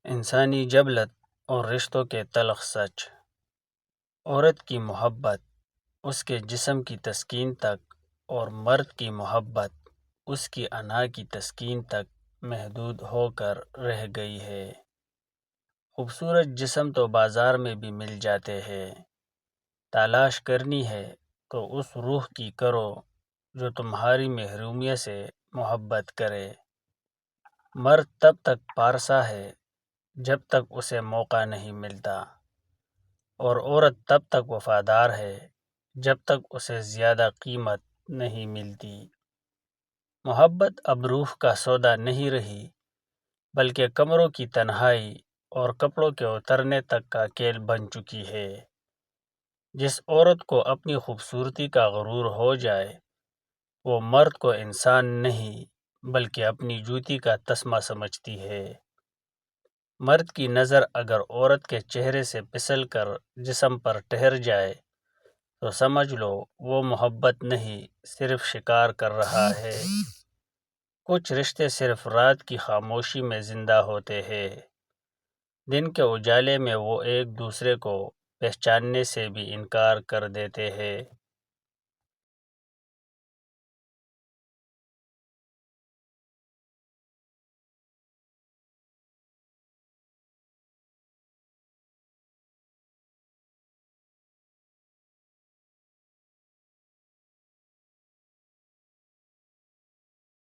انسانی جبلت اور رشتوں کے تلخ سچ۔ عورت کی محبت اس کے جسم کی تسکین تک اور مرد کی محبت اس کی انا کی تسکین تک محدود ہو کر رہ گئی ہے۔ خوبصورت جسم تو بازار میں بھی مل جاتے ہیں، تلاش کرنی ہے تو اس روح کی کرو جو تمہاری محرومیت سے محبت کرے۔ مرد تب تک پارسا ہے جب تک اسے موقع نہیں ملتا، اور عورت تب تک وفادار ہے جب تک اسے زیادہ قیمت نہیں ملتی۔ محبت اب روح کا سودا نہیں رہی، بلکہ کمروں کی تنہائی اور کپڑوں کے اترنے تک کا کھیل بن چکی ہے۔ جس عورت کو اپنی خوبصورتی کا غرور ہو جائے، وہ مرد کو انسان نہیں بلکہ اپنی جوتی کا تسمہ سمجھتی ہے۔ مرد کی نظر اگر عورت کے چہرے سے پھسل کر جسم پر ٹھہر جائے تو سمجھ لو وہ محبت نہیں، صرف شکار کر رہا ہے۔ کچھ رشتے صرف رات کی خاموشی میں زندہ ہوتے ہیں، دن کے اجالے میں وہ ایک دوسرے کو پہچاننے سے بھی انکار کر دیتے ہیں۔